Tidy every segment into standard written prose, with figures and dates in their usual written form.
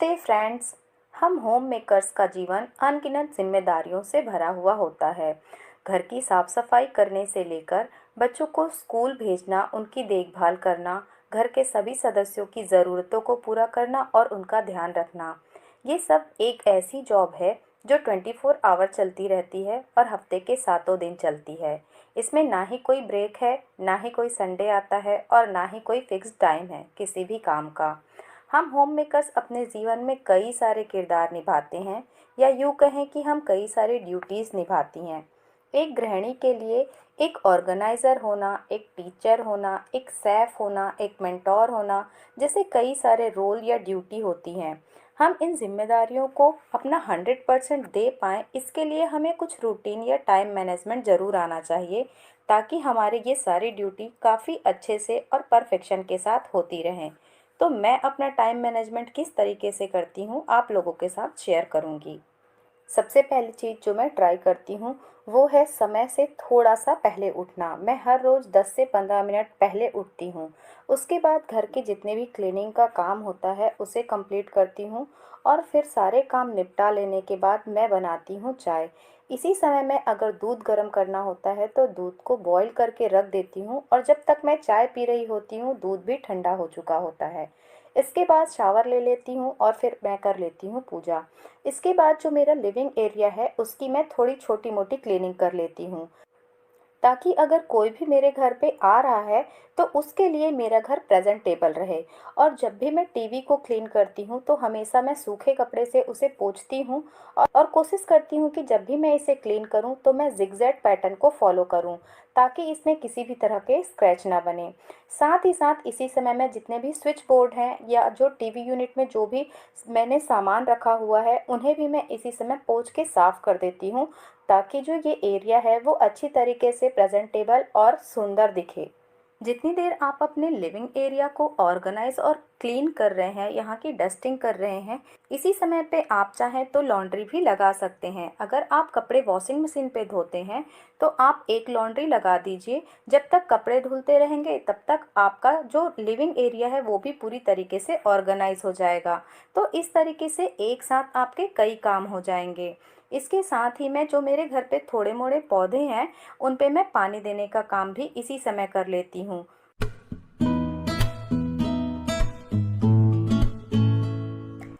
नमस्ते फ्रेंड्स। हम home makers का जीवन अनगिनत जिम्मेदारियों से भरा हुआ होता है। घर की साफ सफाई करने से लेकर बच्चों को स्कूल भेजना, उनकी देखभाल करना, घर के सभी सदस्यों की ज़रूरतों को पूरा करना और उनका ध्यान रखना, ये सब एक ऐसी जॉब है जो 24 आवर चलती रहती है और हफ्ते के 7 दिन चलती है। इसमें ना ही कोई ब्रेक है, ना ही कोई संडे आता है और ना ही कोई फिक्स टाइम है किसी भी काम का। हम होम मेकर्स अपने जीवन में कई सारे किरदार निभाते हैं, या यूँ कहें कि हम कई सारी ड्यूटीज़ निभाती हैं। एक गृहिणी के लिए एक ऑर्गेनाइज़र होना, एक टीचर होना, एक सेफ होना, एक मेंटोर होना, जैसे कई सारे रोल या ड्यूटी होती हैं। हम इन जिम्मेदारियों को अपना 100% दे पाएँ, इसके लिए हमें कुछ रूटीन या टाइम मैनेजमेंट ज़रूर आना चाहिए, ताकि हमारे ये सारी ड्यूटी काफ़ी अच्छे से और परफेक्शन के साथ होती रहें। तो मैं अपना टाइम मैनेजमेंट किस तरीके से करती हूँ, आप लोगों के साथ शेयर करूँगी। सबसे पहली चीज़ जो मैं ट्राई करती हूँ वो है समय से थोड़ा सा पहले उठना। मैं हर रोज़ 10 से 15 मिनट पहले उठती हूँ। उसके बाद घर के जितने भी क्लीनिंग का काम होता है उसे कंप्लीट करती हूँ, और फिर सारे काम निपटा लेने के बाद मैं बनाती हूँ चाय। इसी समय में अगर दूध गर्म करना होता है तो दूध को बॉईल करके रख देती हूँ, और जब तक मैं चाय पी रही होती हूँ दूध भी ठंडा हो चुका होता है। इसके बाद शावर ले लेती हूँ और फिर मैं कर लेती हूँ पूजा। इसके बाद जो मेरा लिविंग एरिया है उसकी मैं थोड़ी छोटी मोटी क्लीनिंग कर लेती हूँ, ताकि अगर कोई भी मेरे घर पे आ रहा है तो उसके लिए मेरा घर प्रेजेंटेबल रहे। और जब भी मैं टीवी को क्लीन करती हूँ तो हमेशा मैं सूखे कपड़े से उसे पोंछती हूँ, और कोशिश करती हूँ कि जब भी मैं इसे क्लीन करूँ तो मैं जिगजैग पैटर्न को फॉलो करूँ, ताकि इसमें किसी भी तरह के स्क्रैच ना बने। साथ ही साथ इसी समय में जितने भी स्विच बोर्ड हैं या जो टीवी यूनिट में जो भी मैंने सामान रखा हुआ है उन्हें भी मैं इसी समय पोंछ के साफ कर देती हूँ, ताकि जो ये एरिया है वो अच्छी तरीके से प्रेजेंटेबल और सुंदर दिखे। जितनी देर आप अपने लिविंग एरिया को ऑर्गेनाइज और क्लीन कर रहे हैं, यहाँ की डस्टिंग कर रहे हैं, इसी समय पे आप चाहें तो लॉन्ड्री भी लगा सकते हैं। अगर आप कपड़े वॉशिंग मशीन पे धोते हैं तो आप एक लॉन्ड्री लगा दीजिए। जब तक कपड़े धुलते रहेंगे तब तक आपका जो लिविंग एरिया है वो भी पूरी तरीके से ऑर्गेनाइज हो जाएगा। तो इस तरीके से एक साथ आपके कई काम हो जाएंगे। इसके साथ ही मैं जो मेरे घर पे थोड़े मोड़े पौधे हैं उन पे मैं पानी देने का काम भी इसी समय कर लेती हूँ।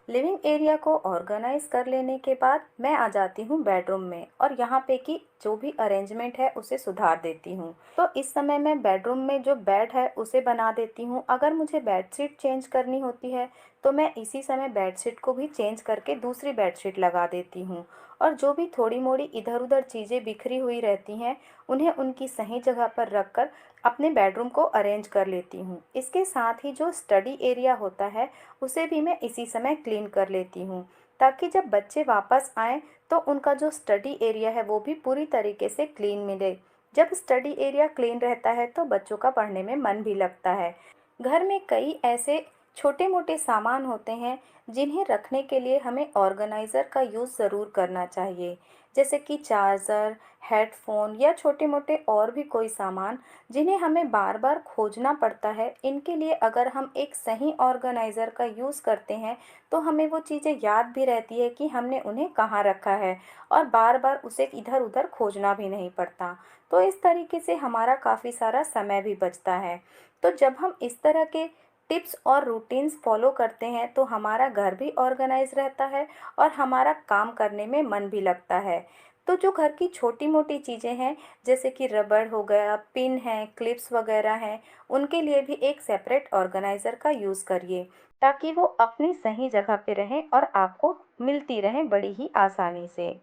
लिविंग एरिया को ऑर्गेनाइज कर लेने के बाद मैं आ जाती हूँ बेडरूम में, और यहाँ पे की जो भी अरेंजमेंट है उसे सुधार देती हूँ। तो इस समय मैं बेडरूम में जो बेड है उसे बना देती हूँ। अगर मुझे बेडशीट चेंज करनी होती है तो मैं इसी समय बेडशीट को भी चेंज करके दूसरी बेडशीट लगा देती हूँ। और जो भी थोड़ी मोड़ी इधर उधर चीज़ें बिखरी हुई रहती हैं उन्हें उनकी सही जगह पर रखकर अपने बेडरूम को अरेंज कर लेती हूँ। इसके साथ ही जो स्टडी एरिया होता है उसे भी मैं इसी समय क्लीन कर लेती हूँ, ताकि जब बच्चे वापस आएँ तो उनका जो स्टडी एरिया है वो भी पूरी तरीके से क्लीन मिले। जब स्टडी एरिया क्लीन रहता है तो बच्चों का पढ़ने में मन भी लगता है। घर में कई ऐसे छोटे मोटे सामान होते हैं जिन्हें रखने के लिए हमें ऑर्गेनाइज़र का यूज़ ज़रूर करना चाहिए, जैसे कि चार्जर, हेडफोन या छोटे मोटे और भी कोई सामान जिन्हें हमें बार बार खोजना पड़ता है। इनके लिए अगर हम एक सही ऑर्गेनाइज़र का यूज़ करते हैं तो हमें वो चीज़ें याद भी रहती है कि हमने उन्हें कहाँ रखा है, और बार बार उसे इधर उधर खोजना भी नहीं पड़ता। तो इस तरीके से हमारा काफ़ी सारा समय भी बचता है। तो जब हम इस तरह के टिप्स और रूटीन्स फॉलो करते हैं तो हमारा घर भी ऑर्गेनाइज रहता है और हमारा काम करने में मन भी लगता है। तो जो घर की छोटी मोटी चीज़ें हैं, जैसे कि रबड़ हो गया, पिन है, क्लिप्स वगैरह हैं, उनके लिए भी एक सेपरेट ऑर्गेनाइज़र का यूज़ करिए, ताकि वो अपनी सही जगह पे रहें और आपको मिलती रहें बड़ी ही आसानी से।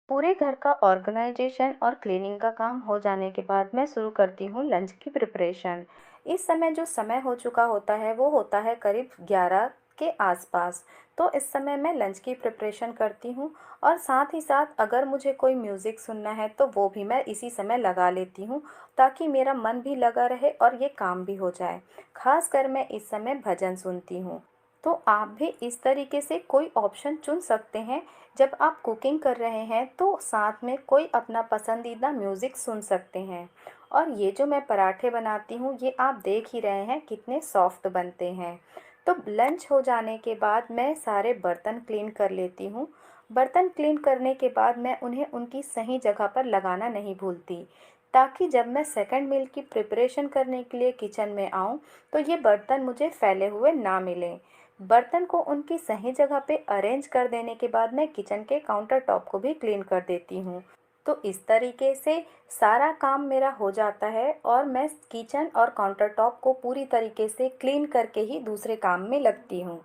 पूरे घर का ऑर्गेनाइजेशन और क्लीनिंग का काम हो जाने के बाद मैं शुरू करती हूँ लंच की प्रिपरेशन। इस समय जो समय हो चुका होता है वो होता है करीब 11 के आसपास। तो इस समय मैं लंच की प्रिपरेशन करती हूँ, और साथ ही साथ अगर मुझे कोई म्यूज़िक सुनना है तो वो भी मैं इसी समय लगा लेती हूँ, ताकि मेरा मन भी लगा रहे और ये काम भी हो जाए। खासकर मैं इस समय भजन सुनती हूँ। तो आप भी इस तरीके से कोई ऑप्शन चुन सकते हैं। जब आप कुकिंग कर रहे हैं तो साथ में कोई अपना पसंदीदा म्यूज़िक सुन सकते हैं। और ये जो मैं पराठे बनाती हूँ ये आप देख ही रहे हैं कितने सॉफ्ट बनते हैं। तो लंच हो जाने के बाद मैं सारे बर्तन क्लीन कर लेती हूँ। बर्तन क्लीन करने के बाद मैं उन्हें उनकी सही जगह पर लगाना नहीं भूलती, ताकि जब मैं सेकंड मील की प्रिपरेशन करने के लिए किचन में आऊँ तो ये बर्तन मुझे फैले हुए ना मिलें। बर्तन को उनकी सही जगह पे अरेंज कर देने के बाद मैं किचन के काउंटर टॉप को भी क्लीन कर देती हूँ। तो इस तरीके से सारा काम मेरा हो जाता है और मैं किचन और काउंटर टॉप को पूरी तरीके से क्लीन करके ही दूसरे काम में लगती हूँ।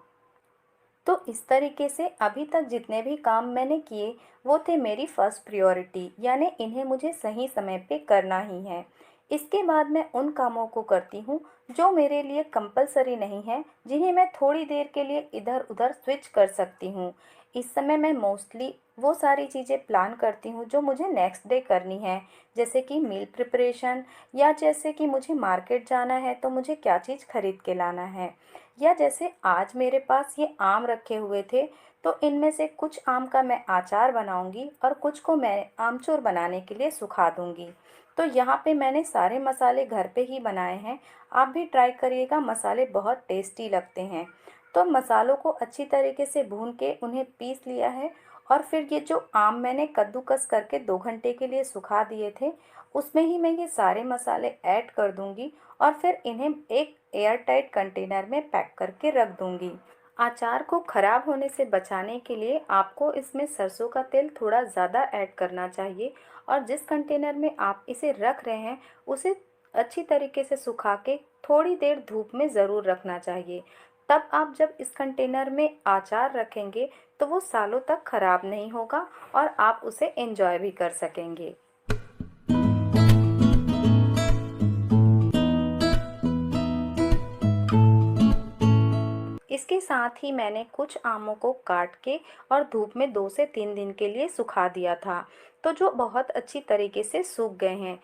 तो इस तरीके से अभी तक जितने भी काम मैंने किए वो थे मेरी फर्स्ट प्रायोरिटी, यानी इन्हें मुझे सही समय पे करना ही है। इसके बाद मैं उन कामों को करती हूँ जो मेरे लिए कंपलसरी नहीं है, जिन्हें मैं थोड़ी देर के लिए इधर उधर स्विच कर सकती हूँ। इस समय मैं मोस्टली वो सारी चीज़ें प्लान करती हूँ जो मुझे नेक्स्ट डे करनी है, जैसे कि मील प्रिपरेशन, या जैसे कि मुझे मार्केट जाना है तो मुझे क्या चीज़ खरीद के लाना है, या जैसे आज मेरे पास ये आम रखे हुए थे तो इनमें से कुछ आम का मैं अचार बनाऊंगी और कुछ को मैं आमचूर बनाने के लिए सुखा दूंगी। तो यहाँ पे मैंने सारे मसाले घर पे ही बनाए हैं। आप भी ट्राई करिएगा, मसाले बहुत टेस्टी लगते हैं। तो मसालों को अच्छी तरीके से भून के उन्हें पीस लिया है। और फिर ये जो आम मैंने कद्दूकस करके 2 घंटे के लिए सुखा दिए थे उसमें ही मैं ये सारे मसाले ऐड कर दूंगी और फिर इन्हें एक एयर टाइट कंटेनर में पैक करके रख दूंगी। अचार को ख़राब होने से बचाने के लिए आपको इसमें सरसों का तेल थोड़ा ज़्यादा ऐड करना चाहिए। और जिस कंटेनर में आप इसे रख रहे हैं उसे अच्छी तरीके से सुखा के थोड़ी देर धूप में ज़रूर रखना चाहिए। तब आप जब इस कंटेनर में अचार रखेंगे तो वो सालों तक ख़राब नहीं होगा और आप उसे एंजॉय भी कर सकेंगे। इसके साथ ही मैंने कुछ आमों को काट के और धूप में 2 से 3 दिन के लिए सुखा दिया था, तो जो बहुत अच्छी तरीके से सूख गए हैं।